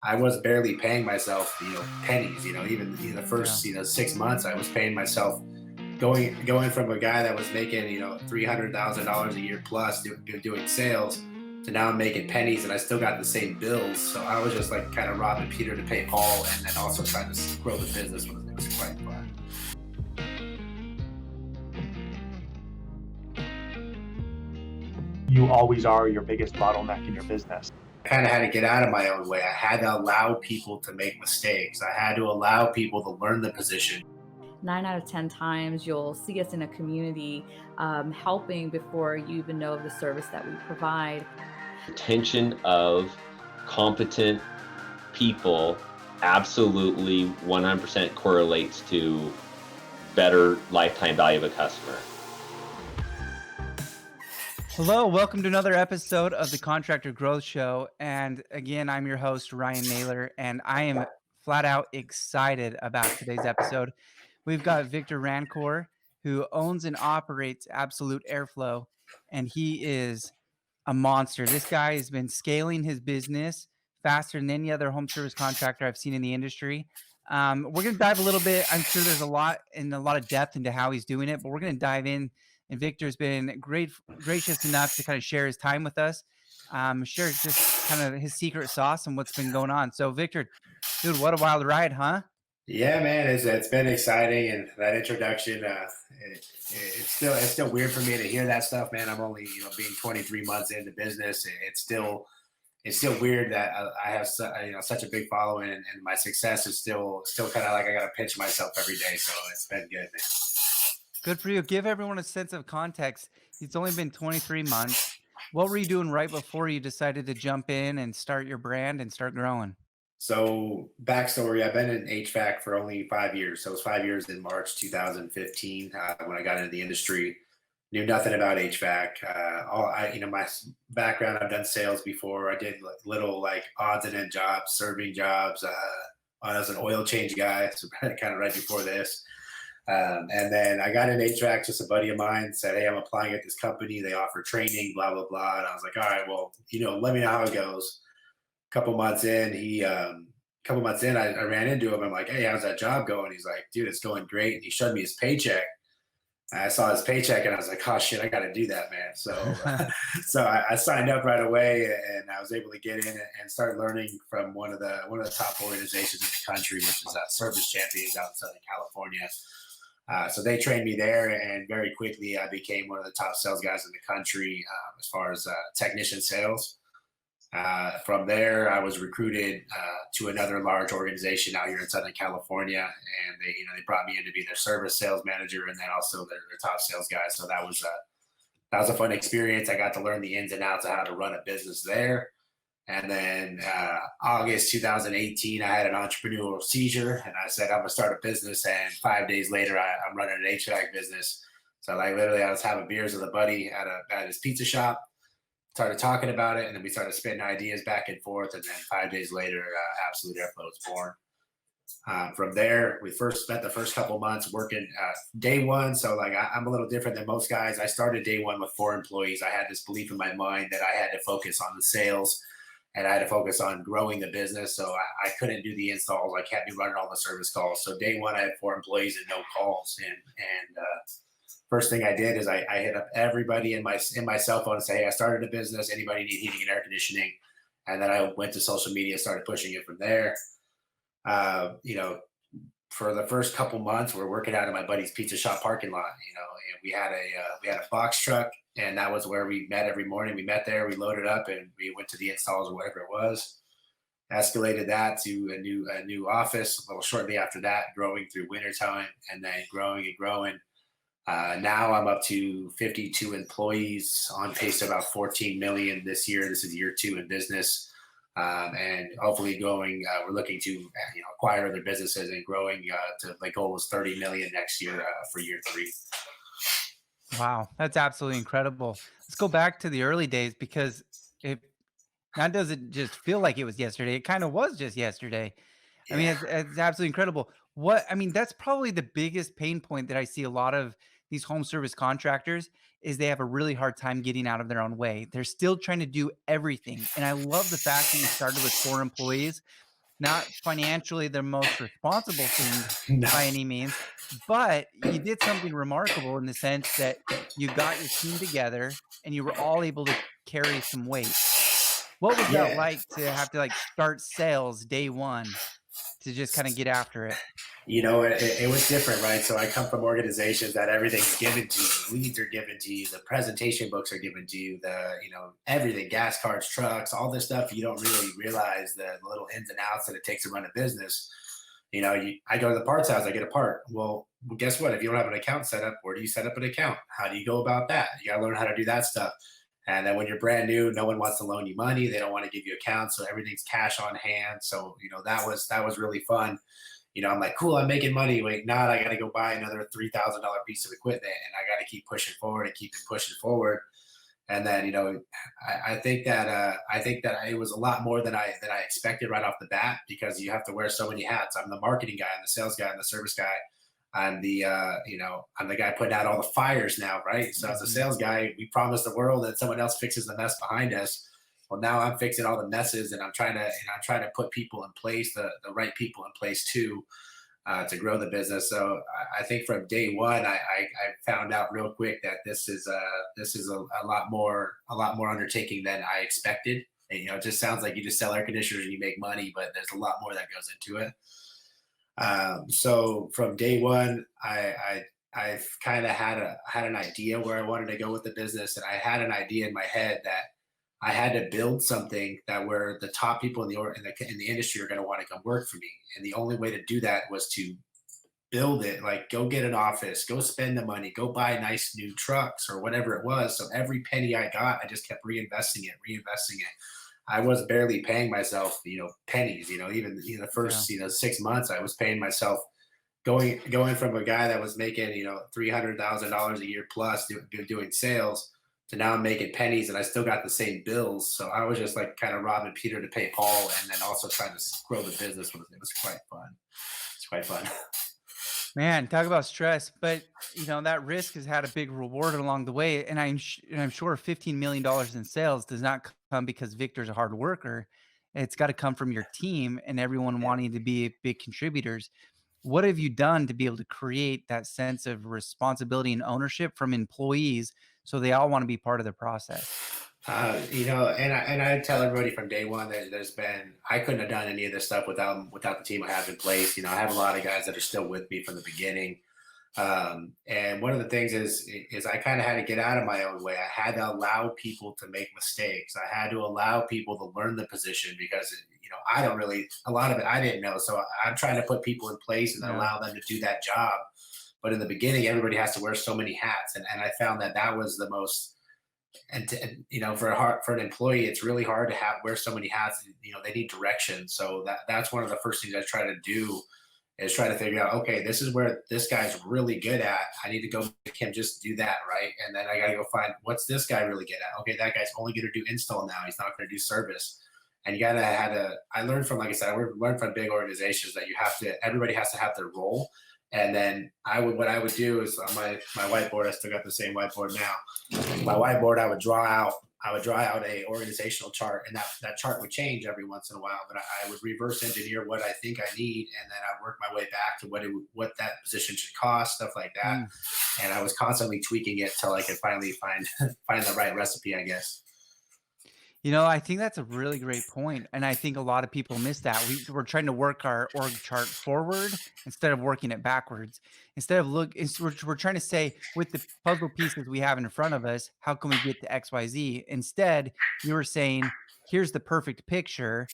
I was barely paying myself, pennies. Even in the Yeah. first 6 months, I was paying myself going from a guy that was making $300,000 a year plus doing sales to now I'm making pennies and I still got the same bills. So I was just like kind of robbing Peter to pay Paul, and then also trying to grow the business. It was quite fun. You always are your biggest bottleneck in your business. I kind of had to get out of my own way. I had to allow people to make mistakes. I had to allow people to learn the position. 9 out of 10 times, you'll see us in a community helping before you even know of the service that we provide. Retention of competent people absolutely 100% correlates to better lifetime value of a customer. Hello, welcome to another episode of the Contractor Growth Show. And again, I'm your host, Ryan Naylor, and I am flat out excited about today's episode. We've got Victor Rancour, who owns and operates Absolute Airflow, and he is a monster. This guy has been scaling his business faster than any other home service contractor I've seen in the industry. We're going to dive a little bit. I'm sure there's a lot of depth into how he's doing it, but we're going to dive in. And Victor's been gracious enough to kind of share his time with us, share just kind of his secret sauce and what's been going on. So, Victor, dude, what a wild ride, huh? Yeah, man, it's been exciting, and that introduction, it's still weird for me to hear that stuff, man. I'm only being 23 months into business. It's still weird that I have such a big following, and my success is still kind of like I got to pinch myself every day. So it's been good, man. Good for you. Give everyone a sense of context. It's only been 23 months. What were you doing right before you decided to jump in and start your brand and start growing? So backstory: I've been in HVAC for only 5 years. So it was 5 years in March 2015 when I got into the industry. Knew nothing about HVAC. My background, I've done sales before. I did little like odds and end jobs, serving jobs. I was an oil change guy, so kind of right before this. And then I got in HVAC. Just a buddy of mine said, "Hey, I'm applying at this company. They offer training, blah blah blah." And I was like, "All right, well, let me know how it goes." Couple months in, I ran into him. I'm like, "Hey, how's that job going?" He's like, "Dude, it's going great." And he showed me his paycheck. And I saw his paycheck, and I was like, "Oh shit, I got to do that, man." So, so I signed up right away, and I was able to get in and start learning from one of the top organizations in the country, which is Service Champions out in Southern California. So they trained me there, and very quickly I became one of the top sales guys in the country as far as technician sales. From there, I was recruited to another large organization out here in Southern California, and they brought me in to be their service sales manager, and then also their top sales guy. So that was a fun experience. I got to learn the ins and outs of how to run a business there. And then August 2018, I had an entrepreneurial seizure, and I said, "I'm gonna start a business." And 5 days later, I'm running an HVAC business. So like literally, I was having beers with a buddy at his pizza shop, started talking about it, and then we started spitting ideas back and forth. And then 5 days later, Absolute Airflow was born. From there, we first spent the first couple months working day one. So like I'm a little different than most guys. I started day one with 4 employees. I had this belief in my mind that I had to focus on the sales, and I had to focus on growing the business. So I couldn't do the installs. I kept me running all the service calls. So day one, I had 4 employees and no calls. And first thing I did is I hit up everybody in my cell phone and say, "Hey, I started a business. Anybody need heating and air conditioning?" And then I went to social media, started pushing it from there. Uh, you know, for the first couple months, we're working out of my buddy's pizza shop parking lot. And we had a box truck, and that was where we met every morning. We met there, we loaded up, and we went to the installs or whatever it was. Escalated that to a new office a little shortly after that, growing through wintertime, and then growing and growing. Now I'm up to 52 employees, on pace to about 14 million this year. This is year 2 in business. And hopefully going, we're looking to acquire other businesses and growing to, my goal is 30 million next year for year 3. Wow, that's absolutely incredible. Let's go back to the early days because it that doesn't just feel like it was yesterday. It kind of was just yesterday. I mean, Yeah. it's absolutely incredible. That's probably the biggest pain point that I see a lot of these home service contractors is they have a really hard time getting out of their own way. They're still trying to do everything. And I love the fact that you started with 4 employees not financially the most responsible thing No. by any means, but you did something remarkable in the sense that you got your team together and you were all able to carry some weight. What was that Yeah. like to have to like start sales day one to just kind of get after it? It was different, right? So I come from organizations that everything's given to you. Leads are given to you. The presentation books are given to you. Everything, gas cards, trucks, all this stuff. You don't really realize the little ins and outs that it takes to run a business. I go to the parts house, I get a part. Well, guess what? If you don't have an account set up, where do you set up an account? How do you go about that? You got to learn how to do that stuff. And then when you're brand new, no one wants to loan you money. They don't want to give you accounts, so everything's cash on hand. So that was really fun. I'm like, cool, I'm making money. Wait, not, I got to go buy another $3,000 piece of equipment, and I got to keep pushing forward and keep pushing forward. And then, I think that it was a lot more than I expected right off the bat, because you have to wear so many hats. I'm the marketing guy, I'm the sales guy, I'm the service guy. I'm the guy putting out all the fires now, right? So as a sales guy, we promise the world that someone else fixes the mess behind us. Well, now I'm fixing all the messes, and I'm trying to put people in place, the right people in place too, to grow the business. So I think from day one, I found out real quick that this is a lot more undertaking than I expected. And, it just sounds like you just sell air conditioners and you make money, but there's a lot more that goes into it. So from day one, I've kind of had an idea where I wanted to go with the business, and I had an idea in my head that I had to build something that where the top people in the industry are going to want to come work for me, and the only way to do that was to build it. Like, go get an office, go spend the money, go buy nice new trucks or whatever it was. So every penny I got, I just kept reinvesting it. I was barely paying myself, pennies. Even the first 6 months, I was paying myself going from a guy that was making $300,000 a year plus doing sales to now I'm making pennies, and I still got the same bills. So I was just like kind of robbing Peter to pay Paul, and then also trying to grow the business. It was quite fun. It's quite fun. Man, talk about stress, but that risk has had a big reward along the way, and I'm sure $15 million in sales does not come because Victor's a hard worker. It's got to come from your team and everyone Yeah. wanting to be big contributors. What have you done to be able to create that sense of responsibility and ownership from employees so they all want to be part of the process? And I tell everybody from day one that I couldn't have done any of this stuff without the team I have in place. I have a lot of guys that are still with me from the beginning. And one of the things is I kind of had to get out of my own way. I had to allow people to make mistakes. I had to allow people to learn the position, because I don't really, a lot of it I didn't know. So I'm trying to put people in place and Yeah. allow them to do that job. But in the beginning, everybody has to wear so many hats, and I found that was the most. For an employee, it's really hard to wear so many hats. They need direction. So that's one of the first things I try to do, is try to figure out, okay, this is where this guy's really good at. I need to go make him just do that, right? And then I got to go find, what's this guy really good at? Okay, that guy's only going to do install now. He's not going to do service. And you gotta I learned from, like I said, I learned from big organizations that everybody has to have their role. And then what I would do is on my whiteboard, I still got the same whiteboard now. My whiteboard, I would draw out a organizational chart, and that chart would change every once in a while, but I would reverse engineer what I think I need, and then I'd work my way back to what that position should cost, stuff like that. And I was constantly tweaking it till I could finally find the right recipe, I guess. I think that's a really great point, and I think a lot of people miss that. We're trying to work our org chart forward instead of working it backwards. We're trying to say, with the puzzle pieces we have in front of us, how can we get to XYZ? Instead, you were saying, here's the perfect picture.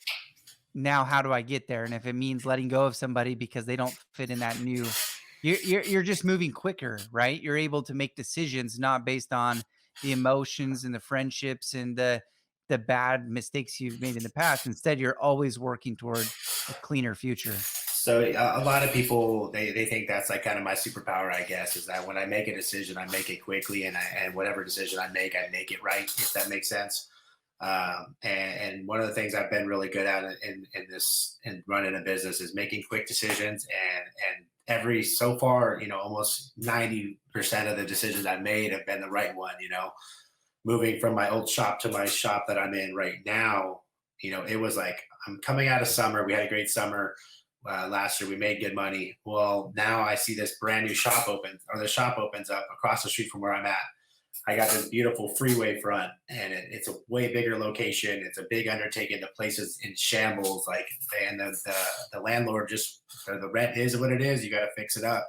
Now, how do I get there? And if it means letting go of somebody because they don't fit in that new, you're just moving quicker, right? You're able to make decisions not based on the emotions and the friendships and the bad mistakes you've made in the past. Instead, you're always working toward a cleaner future. So a lot of people, they think that's like kind of my superpower, I guess, is that when I make a decision, I make it quickly, and whatever decision I make it right, if that makes sense. And one of the things I've been really good at in running a business is making quick decisions, and so far, almost 90% of the decisions I've made have been the right one. Moving from my old shop to my shop that I'm in right now, it was like I'm coming out of summer. We had a great summer last year. We made good money. Well, now I see this brand new shop open, or the shop opens up across the street from where I'm at. I got this beautiful freeway front, and it's a way bigger location. It's a big undertaking. The place is in shambles, like, and the landlord just, the rent is what it is. You got to fix it up.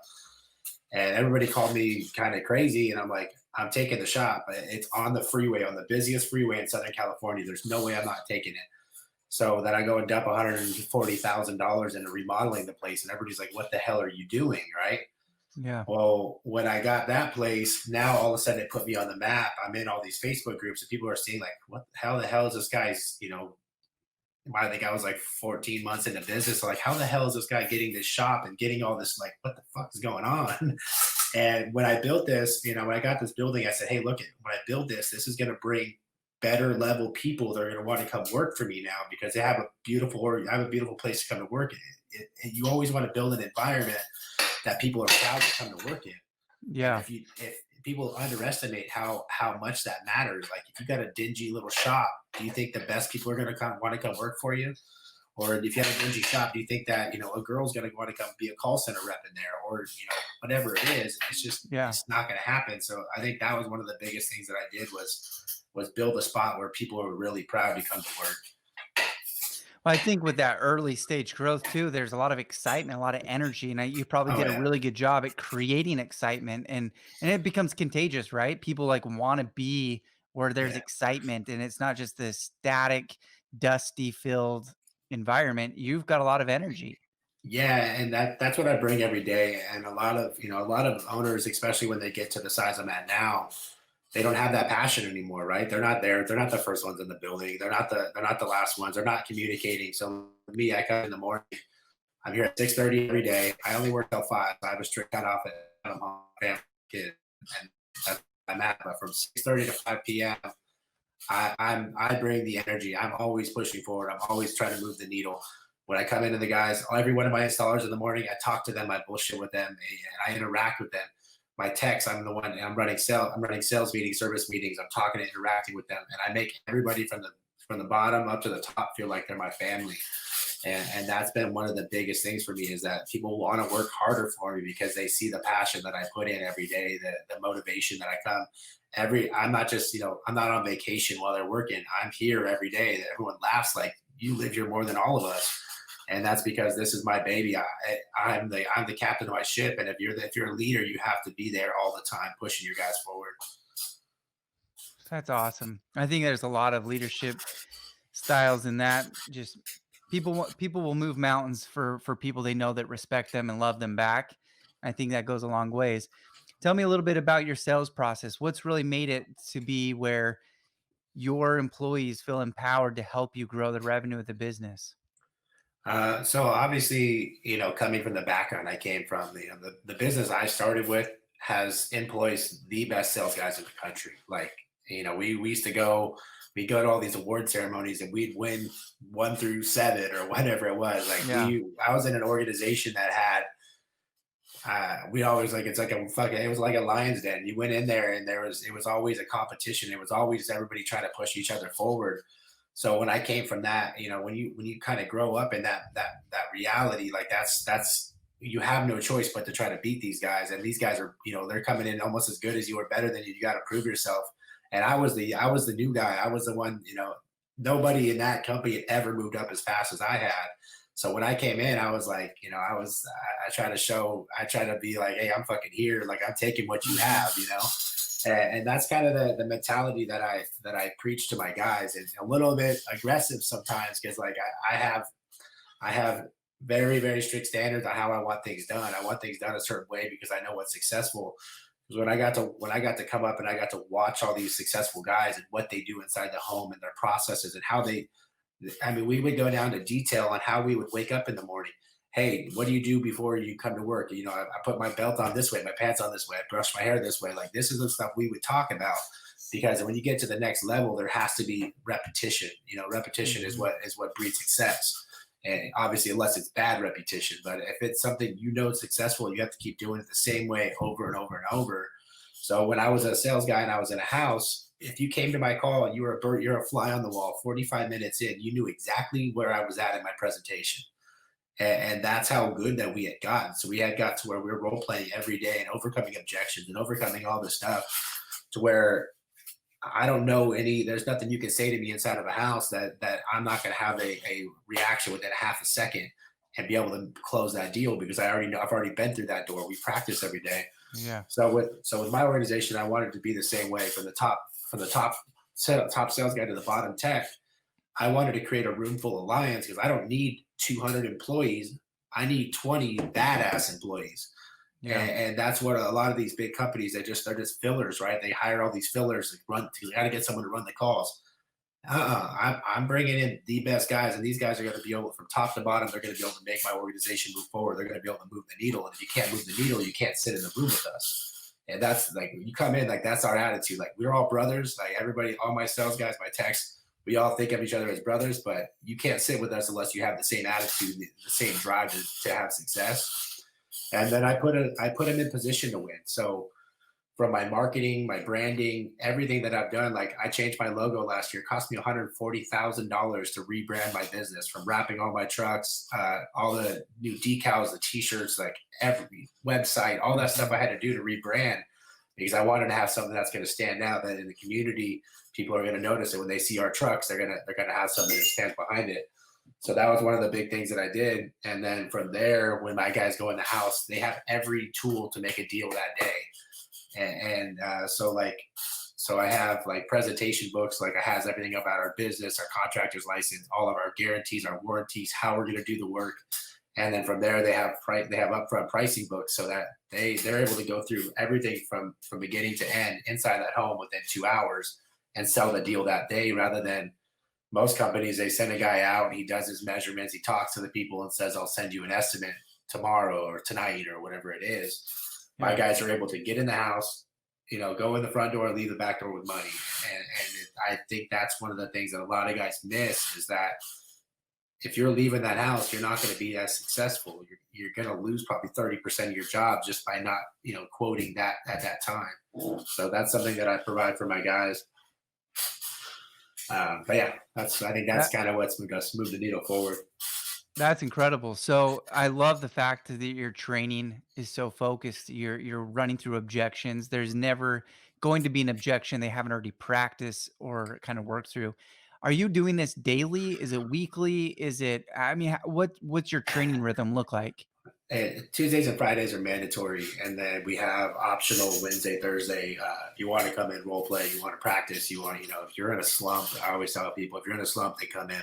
And everybody called me kind of crazy, and I'm like, I'm taking the shop. It's on the freeway, on the busiest freeway in Southern California. There's no way I'm not taking it. So then I go and dump $140,000 into remodeling the place, and everybody's like, "What the hell are you doing?" Right? Yeah. Well, when I got that place, now all of a sudden it put me on the map. I'm in all these Facebook groups, and people are seeing like, "What the hell is this guy's?" I think I was like 14 months into business. So like, how the hell is this guy getting this shop and getting all this? Like, what the fuck is going on? And when I built this, when I got this building, I said, hey, look, when I build this is going to bring better level people that are going to want to come work for me now, because I have a beautiful place to come to work in. You always want to build an environment that people are proud to come to work in. Yeah. If people underestimate how much that matters, like if you got a dingy little shop, do you think the best people are going to want to come work for you? Or if you have a dingy shop, do you think that a girl's going to want to come be a call center rep in there, or whatever it is? It's just it's not going to happen. So I think that was one of the biggest things that I did was build a spot where people were really proud to come to work. Well, I think with that early stage growth too, there's a lot of excitement, a lot of energy, and you probably did a really good job at creating excitement, and it becomes contagious, right? People like want to be where there's excitement, and it's not just this static, dusty filled environment. You've got a lot of energy. Yeah, and that's what I bring every day. And a lot of owners, especially when they get to the size I'm at now, they don't have that passion anymore, right? They're not there. They're not the first ones in the building. They're not the last ones. They're not communicating. So for me, I come in the morning. I'm here at 6:30 every day. I only work till 5. So I have a strict cutoff at I'm home, family, kid, and that's where I'm at. But from 6:30 to 5 p.m., I bring the energy. I'm always pushing forward. I'm always trying to move the needle. When I come into the guys, every one of my installers in the morning, I talk to them, I bullshit with them, and I interact with them. My techs, I'm running sales meetings, service meetings. I'm talking and interacting with them, and I make everybody from the bottom up to the top feel like they're my family. And that's been one of the biggest things for me, is that people want to work harder for me because they see the passion that I put in every day, the motivation that I come I'm not just, I'm not on vacation while they're working. I'm here every day. That everyone laughs like, you live here more than all of us. And that's because this is my baby. I'm the captain of my ship. And if you're a leader, you have to be there all the time, pushing your guys forward. That's awesome. I think there's a lot of leadership styles in that. Just people will move mountains for people they know that respect them and love them back. I think that goes a long ways. Tell me a little bit about your sales process. What's really made it to be where your employees feel empowered to help you grow the revenue of the business? So obviously, coming from the background I came from, the business I started with employs the best sales guys in the country. Like, we used to we'd go to all these award ceremonies and we'd win 1 through 7 or whatever it was. Like I was in an organization that had, we always it was like a lion's den. You went in there and it was always a competition. It was always everybody trying to push each other forward. So when I came from that, when you kind of grow up in that reality, like that's you have no choice but to try to beat these guys. And these guys are, they're coming in almost as good as you or better than you. You got to prove yourself. And I was the new guy. I was the one, nobody in that company had ever moved up as fast as I had. So when I came in, I was like, I try to be like, hey, I'm fucking here. Like, I'm taking what you have, And that's kind of the mentality that I preach to my guys. It's a little bit aggressive sometimes because like I have very, very strict standards on how I want things done. I want things done a certain way because I know what's successful. Because when I got to come up and I got to watch all these successful guys and what they do inside the home and their processes and how we would go down to detail on how we would wake up in the morning. Hey, what do you do before you come to work? I put my belt on this way, my pants on this way, I brush my hair this way. Like, this is the stuff we would talk about, because when you get to the next level, there has to be repetition. Repetition is what breeds success. And obviously, unless it's bad repetition, but if it's something it's successful, you have to keep doing it the same way over and over and over. So when I was a sales guy and I was in a house, if you came to my call, you were a bird, you're a fly on the wall. 45 minutes in, you knew exactly where I was at in my presentation. And that's how good that we had gotten. So we had got to where we were role playing every day and overcoming objections and overcoming all this stuff to where I don't know there's nothing you can say to me inside of a house that I'm not going to have a reaction within a half a second and be able to close that deal because I already know I've already been through that door. We practice every day. Yeah. So with my organization, I wanted to be the same way from the top sales guy to the bottom tech. I wanted to create a room full of lions because I don't need 200 employees. I need 20 badass employees. Yeah. And that's what a lot of these big companies, they're just fillers, right? They hire all these fillers to run. You got to get someone to run the calls. I'm bringing in the best guys, and these guys are going to be able, from top to bottom, they're going to be able to make my organization move forward. They're going to be able to move the needle. And if you can't move the needle, you can't sit in the room with us. And that's like, you come in, like, that's our attitude. Like, we're all brothers. Like, everybody, all my sales guys, my techs, we all think of each other as brothers, but you can't sit with us unless you have the same attitude, the same drive to have success. And then I put them in position to win. So from my marketing, my branding, everything that I've done, like I changed my logo last year. It cost me $140,000 to rebrand my business, from wrapping all my trucks, all the new decals, the t-shirts, like every website, all that stuff I had to do to rebrand because I wanted to have something that's going to stand out, that in the community, people are going to notice it when they see our trucks. They're going to have something that stands behind it. So that was one of the big things that I did. And then from there, when my guys go in the house, they have every tool to make a deal that day. So I have like presentation books, like it has everything about our business, our contractor's license, all of our guarantees, our warranties, how we're going to do the work. And then from there, they have upfront pricing books so that they're able to go through everything from beginning to end inside that home within 2 hours and sell the deal that day, rather than most companies, they send a guy out, he does his measurements, he talks to the people and says, I'll send you an estimate tomorrow or tonight or whatever it is. My guys are able to get in the house, go in the front door and leave the back door with money. I think that's one of the things that a lot of guys miss, is that if you're leaving that house, you're not going to be as successful. You're going to lose probably 30% of your job just by not, quoting that at that time. So that's something that I provide for my guys. But yeah, I think that's kind of what's moved the needle forward. That's incredible. So I love the fact that your training is so focused. You're running through objections. There's never going to be an objection they haven't already practiced or kind of worked through. Are you doing this daily? Is it weekly? Is it, I mean, what's your training rhythm look like? Tuesdays and Fridays are mandatory, and then we have optional Wednesday, Thursday. If you want to come in, role play, you want to practice, if you're in a slump, I always tell people, if you're in a slump, they come in.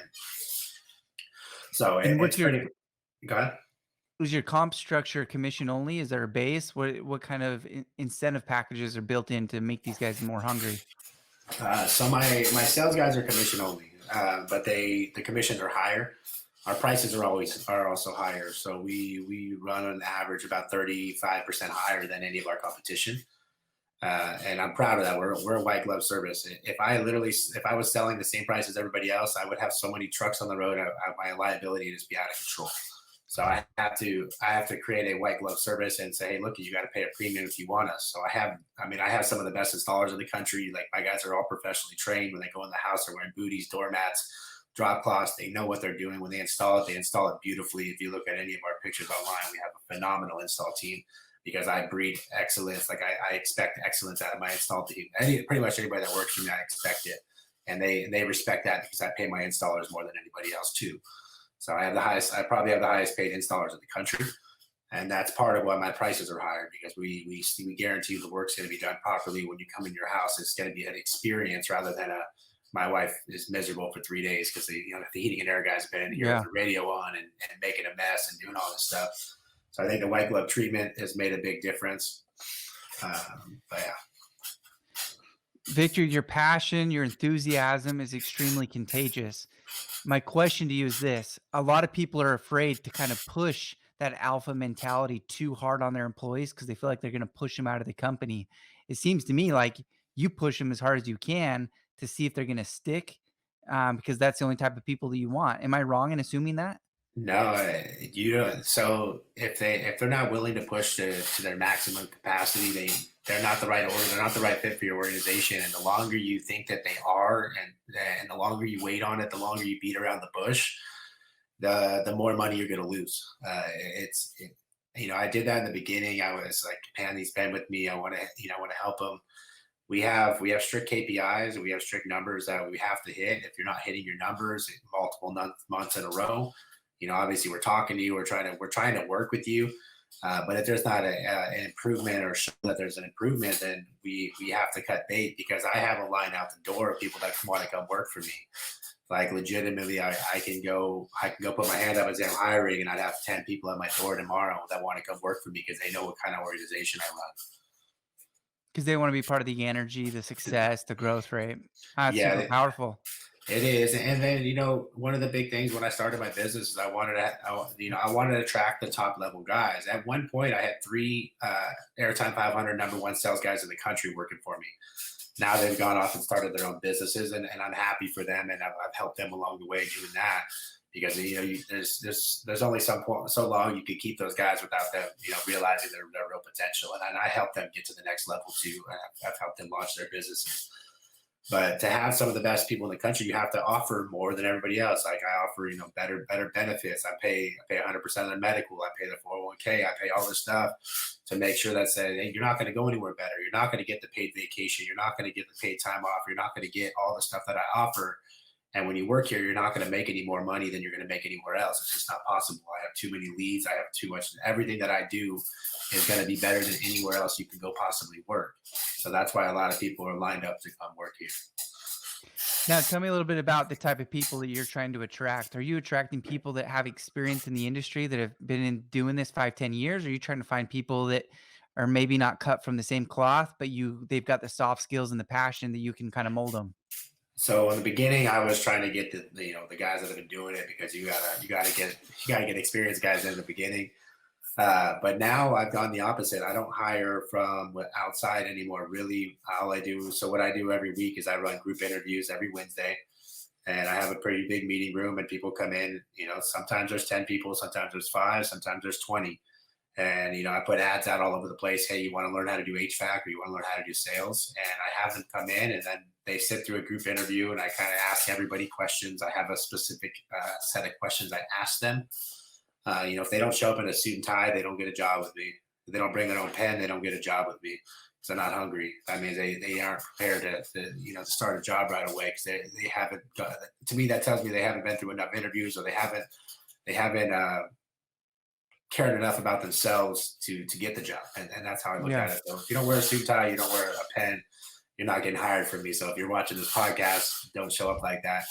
So, And what's go ahead. Was your comp structure commission only? Is there a base? What kind of incentive packages are built in to make these guys more hungry? So my sales guys are commission only, but the commissions are higher. Our prices are also higher. So we run on average about 35% higher than any of our competition. And I'm proud of that. We're a white glove service. If I was selling the same price as everybody else, I would have so many trucks on the road. My liability would just be out of control. So I have to create a white glove service and say, hey, look, you got to pay a premium if you want us. So I have some of the best installers in the country. Like, my guys are all professionally trained. When they go in the house, they're wearing booties, doormats, drop cloths. They know what they're doing. When they install it beautifully. If you look at any of our pictures online, we have a phenomenal install team, because I breed excellence. Like, I expect excellence out of my install team. Pretty much anybody that works for me, I expect it. And they respect that, because I pay my installers more than anybody else too. So I probably have the highest paid installers in the country. And that's part of why my prices are higher, because we guarantee the work's going to be done properly. When you come in your house, it's going to be an experience, rather than my wife is miserable for 3 days because the heating and air guys have been in here with the radio on and making a mess and doing all this stuff. So I think the white glove treatment has made a big difference. But yeah. Victor, your passion, your enthusiasm is extremely contagious. My question to you is this: a lot of people are afraid to kind of push that alpha mentality too hard on their employees because they feel like they're going to push them out of the company. It seems to me like you push them as hard as you can to see if they're going to stick, because that's the only type of people that you want. Am I wrong in assuming that? No, you don't. So if they're not willing to push to their maximum capacity, they're not the right order, they're not the right fit for your organization. And the longer you think that they are, and the longer you wait on it, the longer you beat around the bush, the more money you're going to lose. I did that in the beginning. I was like, man, he's been with me. I want to, I want to help him. We have strict KPIs and we have strict numbers that we have to hit. If you're not hitting your numbers multiple months in a row, obviously we're talking to you. We're trying to work with you. But if there's not an improvement or show that there's an improvement, then we have to cut bait, because I have a line out the door of people that want to come work for me. Like legitimately, I can go put my hand up and say I'm hiring, and I'd have 10 people at my door tomorrow that want to come work for me because they know what kind of organization I run. Because they want to be part of the energy, the success, the growth rate. That's Yeah, super powerful. it is. And then, one of the big things when I started my business is I wanted to attract the top level guys. At one point, I had three Airtime 500 number one sales guys in the country working for me. Now they've gone off and started their own businesses, and I'm happy for them, and I've helped them along the way doing that, because there's only so long you can keep those guys without them realizing their real potential, and I help them get to the next level too. And I've helped them launch their businesses. But to have some of the best people in the country, you have to offer more than everybody else. Like I offer, better benefits. I pay 100% of their medical. I pay the 401k. I pay all this stuff to make sure that says, hey, you're not going to go anywhere better. You're not going to get the paid vacation. You're not going to get the paid time off. You're not going to get all the stuff that I offer. And when you work here, you're not going to make any more money than you're going to make anywhere else. It's just not possible. I have too many leads. I have too much. Everything that I do is going to be better than anywhere else you can go possibly work. So that's why a lot of people are lined up to come work here. Now, tell me a little bit about the type of people that you're trying to attract. Are you attracting people that have experience in the industry, that have been doing this 5, 10 years? Or are you trying to find people that are maybe not cut from the same cloth, but they've got the soft skills and the passion that you can kind of mold them? So in the beginning, I was trying to get the guys that have been doing it, because you gotta get experienced guys in the beginning. But now I've gone the opposite. I don't hire from outside anymore. Really, all I do. So what I do every week is I run group interviews every Wednesday, and I have a pretty big meeting room, and people come in. Sometimes there's 10 people, sometimes there's 5, sometimes there's 20. And I put ads out all over the place. Hey, you want to learn how to do HVAC, or you want to learn how to do sales? And I have them come in, and then they sit through a group interview, and I kind of ask everybody questions. I have a specific set of questions I ask them. If they don't show up in a suit and tie, they don't get a job with me. If they don't bring their own pen, they don't get a job with me, because they're not hungry. I mean, they aren't prepared to start a job right away, because they haven't. To me, that tells me they haven't been through enough interviews, or they haven't cared enough about themselves to get the job. And that's how I look at it. So if you don't wear a suit and tie, you don't wear a pen, you're not getting hired from me. So if you're watching this podcast, don't show up like that.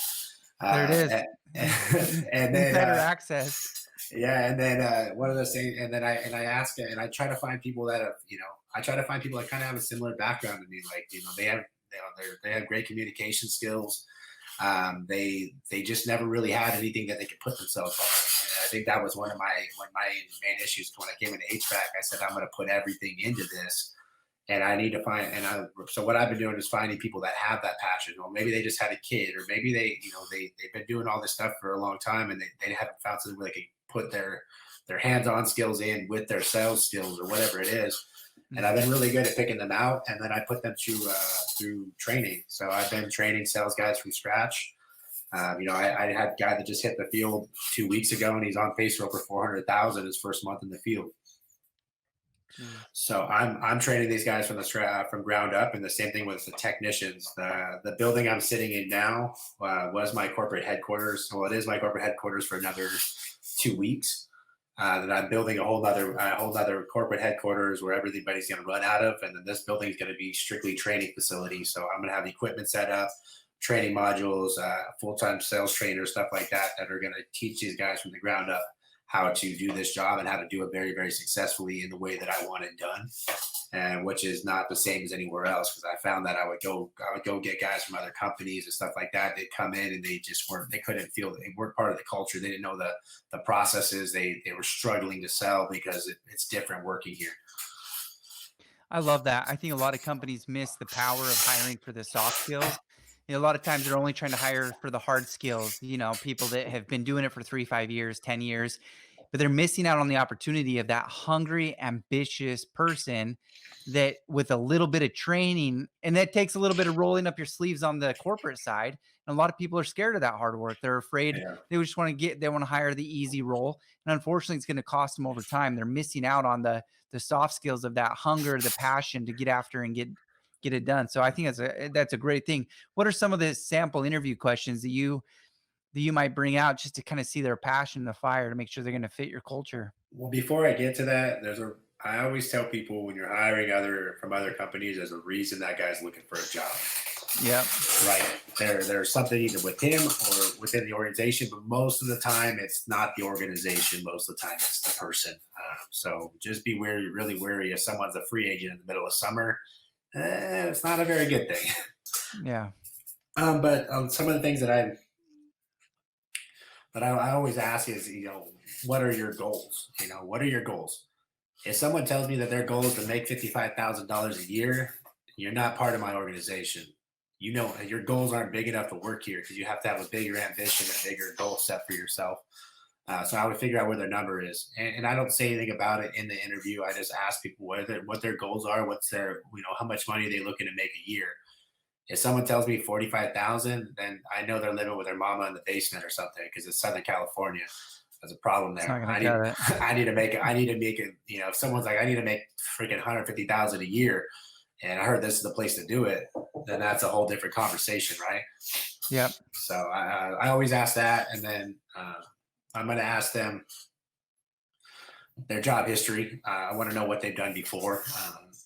There it is. And then better access. Yeah, and then one of those things, and then I ask it, and I try to find people that have, I try to find people that kind of have a similar background to me. Like, they have great communication skills. They just never really had anything that they could put themselves on. And I think that was one of my main issues when I came into HVAC. I said, I'm going to put everything into this, and I need to find. So what I've been doing is finding people that have that passion, or maybe they just had a kid, or maybe they've been doing all this stuff for a long time, and they haven't found something where they can put their hands-on skills in with their sales skills, or whatever it is. And I've been really good at picking them out, and then I put them through training. So I've been training sales guys from scratch. I had a guy that just hit the field 2 weeks ago, and he's on pace for over 400,000 his first month in the field. So I'm training these guys from ground up, and the same thing with the technicians. The building I'm sitting in now was my corporate headquarters. Well, it is my corporate headquarters for another 2 weeks. That I'm building a whole other corporate headquarters where everybody's going to run out of, and then this building is going to be strictly training facility. So I'm going to have equipment set up, training modules, full-time sales trainers, stuff like that are going to teach these guys from the ground up how to do this job and how to do it very, very successfully in the way that I want it done, and which is not the same as anywhere else. Because I found that I would go get guys from other companies and stuff like that. They'd come in and they couldn't feel, they weren't part of the culture. They didn't know the processes. They were struggling to sell because it's different working here. I love that. I think a lot of companies miss the power of hiring for the soft skills. A lot of times they're only trying to hire for the hard skills, people that have been doing it for 3, 5 years, 10 years. but they're missing out on the opportunity of that hungry, ambitious person that with a little bit of training, and that takes a little bit of rolling up your sleeves on the corporate side. And a lot of people are scared of that hard work. They're afraid. Yeah. They just want to hire the easy role. And unfortunately, it's going to cost them over time. They're missing out on the soft skills of that hunger, the passion to get after and get it done. So I think that's a great thing. What are some of the sample interview questions that you might bring out just to kind of see their passion, the fire, to make sure they're going to fit your culture? Well, before I get to that, I always tell people when you're hiring from other companies, there's a reason that guy's looking for a job. Yeah. Right. There's something either with him or within the organization, but most of the time it's not the organization. Most of the time it's the person. So just be really wary if someone's a free agent in the middle of summer. It's not a very good thing. Yeah. But some of the things that I always ask is, what are your goals? What are your goals? If someone tells me that their goal is to make $55,000 a year, you're not part of my organization. Your goals aren't big enough to work here because you have to have a bigger ambition, a bigger goal set for yourself. So I would figure out where their number is. And I don't say anything about it in the interview. I just ask people what their goals are, what's their, how much money are they looking to make a year. If someone tells me 45,000, then I know they're living with their mama in the basement or something because it's Southern California. There's a problem there. I need to make it. If someone's like, I need to make freaking 150,000 a year, and I heard this is the place to do it, then that's a whole different conversation, right? Yeah. So I always ask that, and then I'm going to ask them their job history. I want to know what they've done before.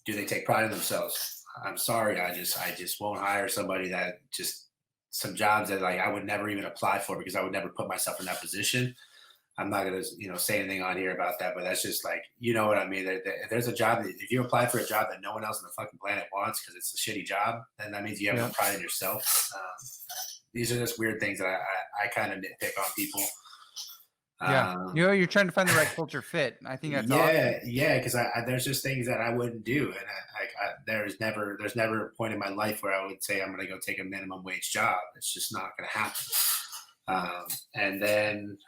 Do they take pride in themselves? I'm sorry, I just won't hire somebody that just some jobs that like I would never even apply for because I would never put myself in that position. I'm not going to say anything on here about that, but that's just like, you know what I mean? If there's a job, if you apply for a job that no one else on the fucking planet wants because it's a shitty job, then that means you have no pride in yourself. These are just weird things that I kind of nitpick on people. Yeah. You're trying to find the right culture fit. I think that's awesome. Yeah. Because there's just things that I wouldn't do. And there's never a point in my life where I would say I'm going to go take a minimum wage job. It's just not going to happen. And then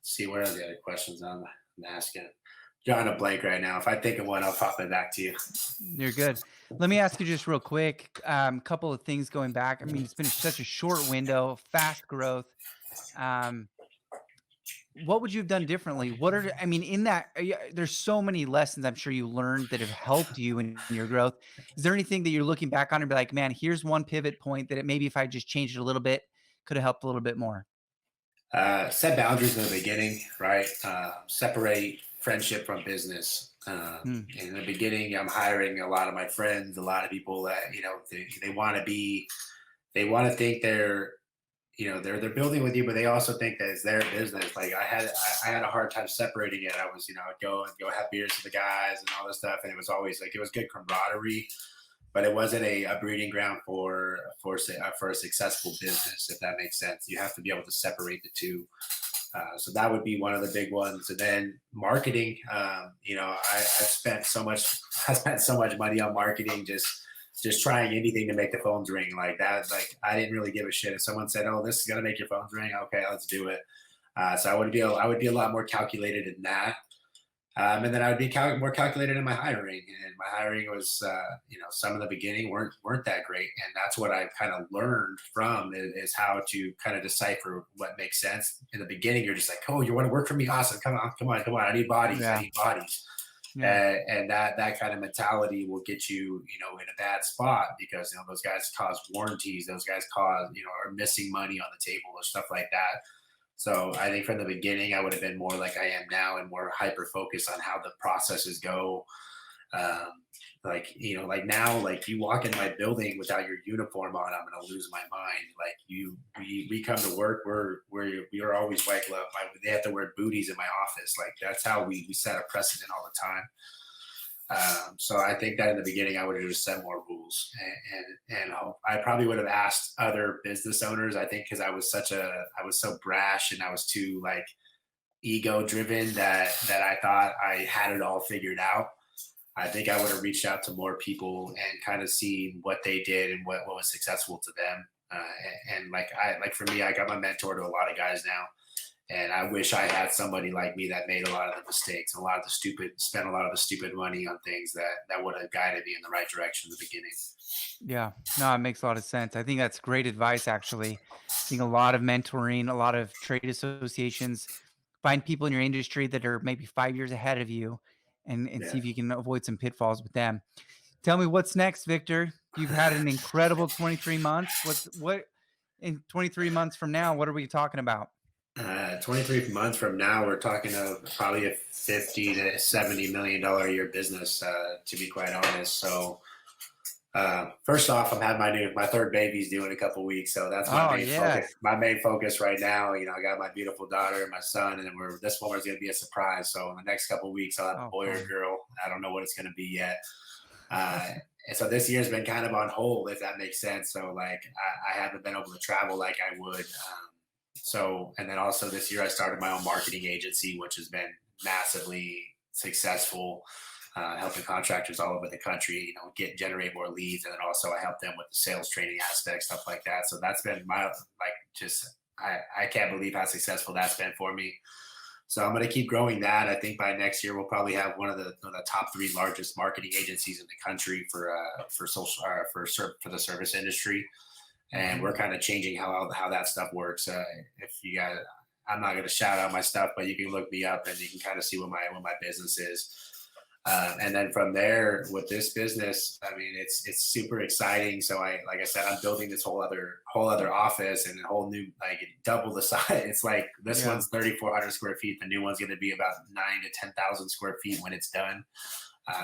let's see, what are the other questions I'm asking? Drawing a blank right now. If I think of one, I'll pop it back to you. You're good. Let me ask you just real quick, couple of things going back. I mean, it's been such a short window, fast growth. What would you have done differently? In that, there's so many lessons I'm sure you learned that have helped you in your growth. Is there anything that you're looking back on and be like, man, here's one pivot point that maybe if I just changed it a little bit, could have helped a little bit more? Set boundaries in the beginning, right? Separate friendship from business. In the beginning, I'm hiring a lot of my friends, a lot of people that, they want to think they're building with you, but they also think that it's their business. Like I had a hard time separating it. I was, I'd go have beers with the guys and all this stuff. And it was always like, it was good camaraderie, but it wasn't a breeding ground for a successful business, if that makes sense. You have to be able to separate the two. So that would be one of the big ones. And then marketing, I spent so much money on marketing, just trying anything to make the phones ring like that. Like I didn't really give a shit. If someone said, "Oh, this is gonna make your phones ring," okay, let's do it. So I would be a lot more calculated in that. And then I would be more calculated in my hiring. And my hiring was, some in the beginning weren't that great. And that's what I kind of learned from is how to kind of decipher what makes sense. In the beginning, you're just like, "Oh, you want to work for me? Awesome. Come on. I need bodies. Yeah. I need bodies." Yeah. And that kind of mentality will get you, in a bad spot because, those guys cause warranties. Those guys are missing money on the table or stuff like that. So I think from the beginning, I would have been more like I am now and more hyper focused on how the processes go. Like now, like you walk in my building without your uniform on, I'm going to lose my mind. Like we come to work, we're always white glove. They have to wear booties in my office. Like that's how we set a precedent all the time. So I think that in the beginning, I would have just set more rules, and I probably would have asked other business owners. I think because I was so brash and I was too like ego driven that I thought I had it all figured out. I think I would have reached out to more people and kind of seen what they did and what was successful to them. And for me, I got my mentor to a lot of guys now. And I wish I had somebody like me that made a lot of the mistakes, spent a lot of the stupid money on things that would have guided me in the right direction in the beginning. Yeah, no, it makes a lot of sense. I think that's great advice, actually. I think a lot of mentoring, a lot of trade associations, find people in your industry that are maybe 5 years ahead of you and see Yeah. if you can avoid some pitfalls with them. Tell me what's next, Victor. You've had an incredible 23 months. What in 23 months from now, what are we talking about? 23 months from now, we're talking of probably a 50 to 70 million dollar a year business, to be quite honest. So, first off, I'm having my third baby's due in a couple weeks, so that's my Oh, main focus. yes. My main focus right now, I got my beautiful daughter and my son, and then this one is going to be a surprise. So in the next couple weeks, I'll have a Oh, boy or a fun. girl. I don't know what it's going to be yet. And so this year's been kind of on hold, if that makes sense. So like I haven't been able to travel like I would. So, and then also this year I started my own marketing agency, which has been massively successful, helping contractors all over the country, generate more leads. And then also I help them with the sales training aspect, stuff like that. So that's been I can't believe how successful that's been for me. So I'm going to keep growing that. I think by next year we'll probably have one of the top three largest marketing agencies in the country for social for the service industry, and we're kind of changing how that stuff works. If you guys, I'm not going to shout out my stuff, but you can look me up and you can kind of see what my business is. And then from there, with this business, I mean, it's super exciting. So like I said, I'm building this whole other office and a whole new, like double the size. It's like this Yeah. one's 3,400 square feet. The new one's going to be about 9,000 to 10,000 square feet when it's done.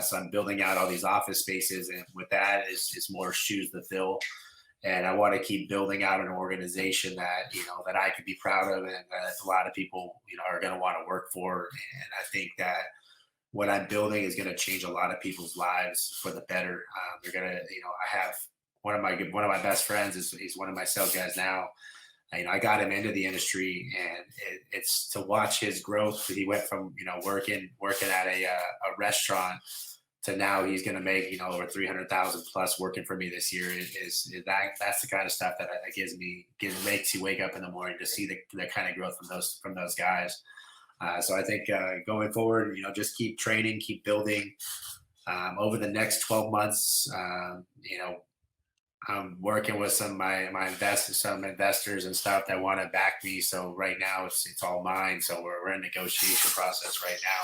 So I'm building out all these office spaces, and with that is more shoes to fill. And I want to keep building out an organization that that I could be proud of, and that a lot of people are going to want to work for. And I think that what I'm building is going to change a lot of people's lives for the better. They're going to, I have one of my best friends he's one of my sales guys now. I got him into the industry, and it's to watch his growth. He went from working at a restaurant to now he's going to make over 300,000 plus working for me this year. That's the kind of stuff that makes you wake up in the morning to see the kind of growth from those guys. So I think going forward, just keep training, keep building. Over the next 12 months, I'm working with some investors and stuff that want to back me. So right now it's all mine. So we're in negotiation process right now.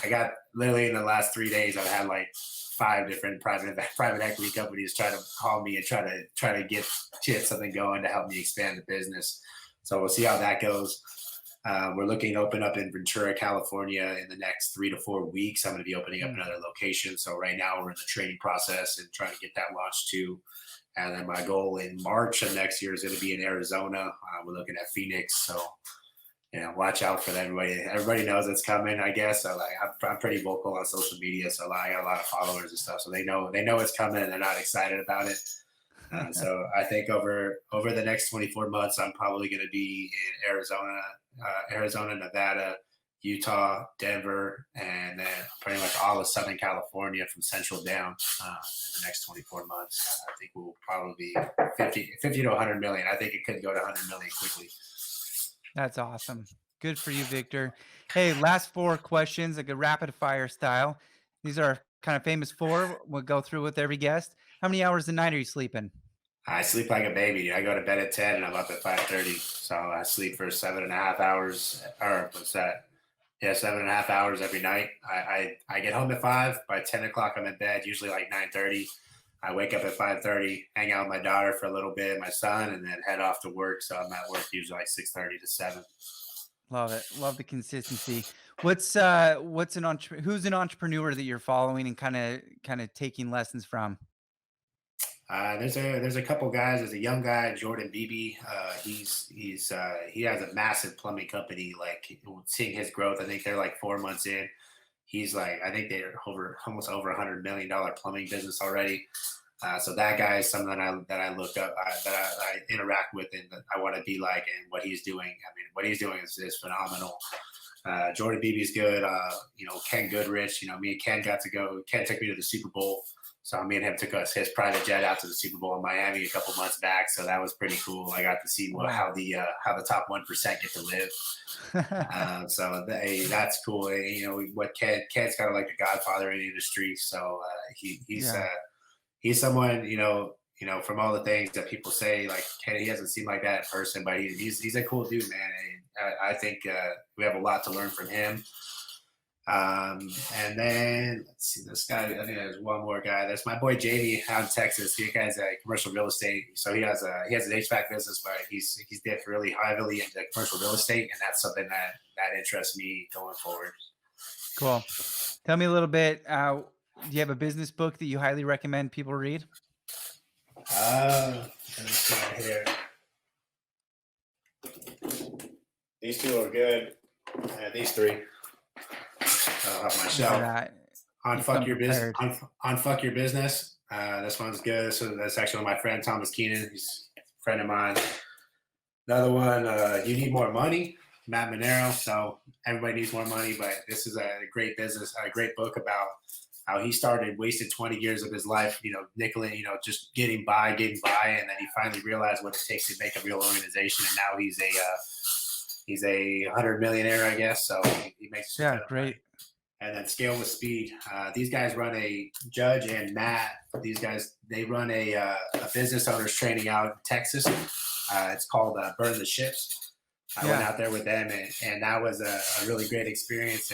I got literally in the last 3 days, I've had like 5 different private equity companies try to call me and try to get something going to help me expand the business. So we'll see how that goes. We're looking to open up in Ventura, California in the next 3 to 4 weeks. I'm going to be opening up another location. So right now we're in the training process and trying to get that launched too. And then my goal in March of next year is going to be in Arizona. We're looking at Phoenix. So, watch out for that. Everybody knows it's coming, I guess. So like, I'm pretty vocal on social media. So I got a lot of followers and stuff. So they know it's coming and they're not excited about it. So I think over the next 24 months, I'm probably going to be in Arizona, Nevada, Utah, Denver, and then pretty much all of Southern California from Central down in the next 24 months. I think we'll probably be 50 to 100 million. I think it could go to 100 million quickly. That's awesome. Good for you, Victor. Hey, last 4 questions, like a rapid fire style. These are kind of famous 4. We'll go through with every guest. How many hours a night are you sleeping? I sleep like a baby. I go to bed at 10 and I'm up at 5:30. So I sleep for 7.5 hours, or what's that? Yeah, 7.5 hours every night. I get home at 5. By 10 o'clock, I'm in bed, usually like 9:30. I wake up at 5:30, hang out with my daughter for a little bit, my son, and then head off to work. So I'm at work usually like 6:30 to 7. Love it. Love the consistency. Who's an entrepreneur that you're following and kind of taking lessons from? There's a couple guys. There's a young guy, Jordan Beebe. He has a massive plumbing company. Like seeing his growth, I think they're like 4 months in. He's like, I think they're almost over $100 million plumbing business already. So that guy is someone that I look up, that I interact with, and that I want to be like. And what he's doing, I mean, what he's doing is phenomenal. Jordan Beebe's good. Ken Goodrich. Me and Ken got to go. Ken took me to the Super Bowl. So me and him took us his private jet out to the Super Bowl in Miami a couple months back. So that was pretty cool. I got to see how the top 1% get to live. That's cool. And, you know, what Ked's kind of like the godfather in the industry. So he's someone, you know, from all the things that people say, like Ked, he doesn't seem like that in person, but he's a cool dude, man. And I think we have a lot to learn from him. And then let's see, this guy. I think there's one more guy. That's my boy Jamie out in Texas. He guy's a commercial real estate. So he has an HVAC business, but he's dipped really heavily into commercial real estate, and that's something that interests me going forward. Cool. Tell me a little bit. Do you have a business book that you highly recommend people read? Let me see right here. These two are good. These three. I'll have my shelf. Unfuck Your Business. Unfuck Your Business. This one's good. So that's actually my friend Thomas Keenan. He's a friend of mine. Another one, You Need More Money, Matt Monero. So everybody needs more money, but this is a great business, a great book about how he wasted 20 years of his life, you know, nickeling, you know, just getting by, and then he finally realized what it takes to make a real organization, and now he's a 100 millionaire, I guess. So he makes great. Money. And then Scale with Speed. These guys run Judge and Matt. These guys, they run a business owners training out in Texas. It's called Burn the Ships. I went out there with them, and that was a really great experience.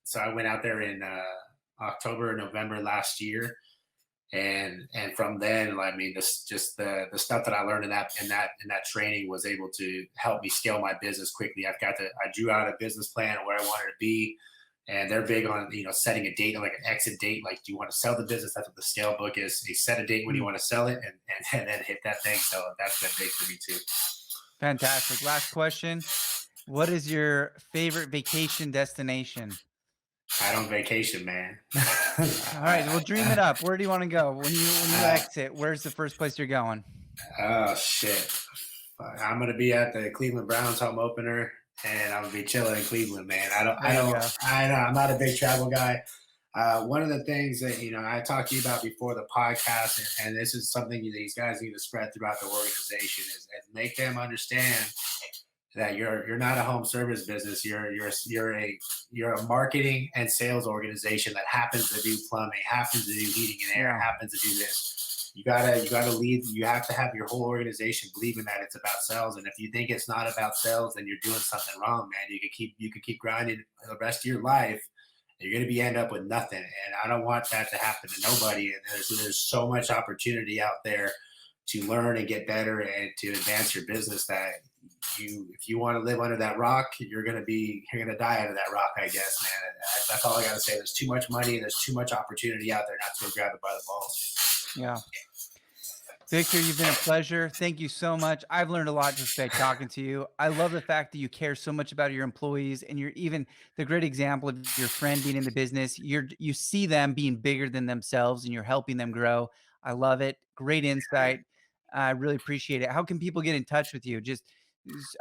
So I went out there in October or November last year. And from then, I mean, the stuff that I learned in that training was able to help me scale my business quickly. I drew out a business plan of where I wanted to be. And they're big on, you know, setting a date, like an exit date. Like, do you want to sell the business? That's what the Scale book is. You set a date when you want to sell it, and then hit that thing. So that's been big for me too. Fantastic. Last question. What is your favorite vacation destination? I don't vacation, man. All right. Well, dream it up. Where do you want to go? When you exit, where's the first place you're going? Oh, shit. I'm going to be at the Cleveland Browns home opener. And I'm gonna be chilling in Cleveland, man. I know. I'm not a big travel guy. One of the things that, you know, I talked to you about before the podcast, and this is something that these guys need to spread throughout the organization, is make them understand that you're not a home service business. You're a marketing and sales organization that happens to do plumbing, happens to do heating and air, happens to do this. You gotta lead. You have to have your whole organization believing that it's about sales. And if you think it's not about sales, then you're doing something wrong, man. You could keep grinding the rest of your life. And you're gonna end up with nothing. And I don't want that to happen to nobody. And there's so much opportunity out there to learn and get better and to advance your business that if you want to live under that rock, you're gonna die under that rock, I guess, man. That's all I gotta say. There's too much money. There's too much opportunity out there not to go grab it by the balls. Yeah. Victor, you've been a pleasure. Thank you so much. I've learned a lot just by talking to you. I love the fact that you care so much about your employees, and you're even the great example of your friend being in the business. You see them being bigger than themselves, and you're helping them grow. I love it. Great insight. I really appreciate it. How can people get in touch with you?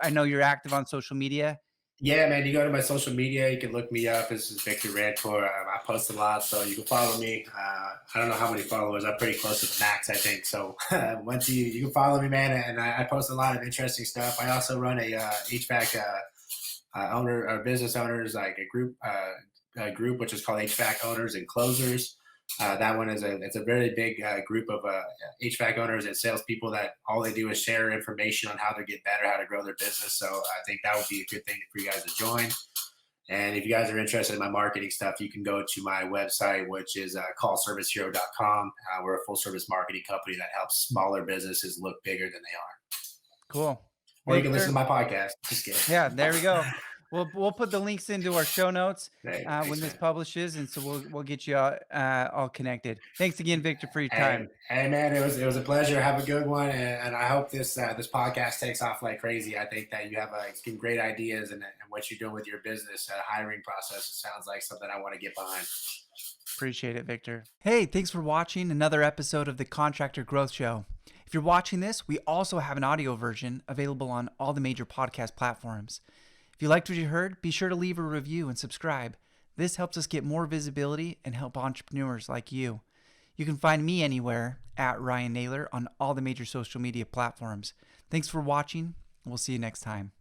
I know you're active on social media. Yeah, man, you go to my social media, you can look me up. This is Victor Rancour. I post a lot, so you can follow me. I don't know how many followers. I'm pretty close to the max, I think. So once you can follow me, man, and I post a lot of interesting stuff. I also run a HVAC business owners, like a group which is called HVAC Owners and Closers. That one it's a very big group of HVAC owners and salespeople that all they do is share information on how to get better, how to grow their business. So I think that would be a good thing for you guys to join. And if you guys are interested in my marketing stuff, you can go to my website, which is callservicehero.com. We're a full service marketing company that helps smaller businesses look bigger than they are. Cool. Or you can listen to my podcast. Just kidding. Yeah, there we go. We'll put the links into our show notes when this publishes, and so we'll get you all connected. Thanks again, Victor, for your time. Hey man, it was a pleasure. Have a good one, and I hope this podcast takes off like crazy. I think that you have some great ideas, and what you're doing with your business hiring process. It sounds like something I want to get behind. Appreciate it, Victor. Hey, thanks for watching another episode of the Contractor Growth Show. If you're watching this, we also have an audio version available on all the major podcast platforms. If you liked what you heard, be sure to leave a review and subscribe. This helps us get more visibility and help entrepreneurs like you. You can find me anywhere at Ryan Naylor on all the major social media platforms. Thanks for watching. We'll see you next time.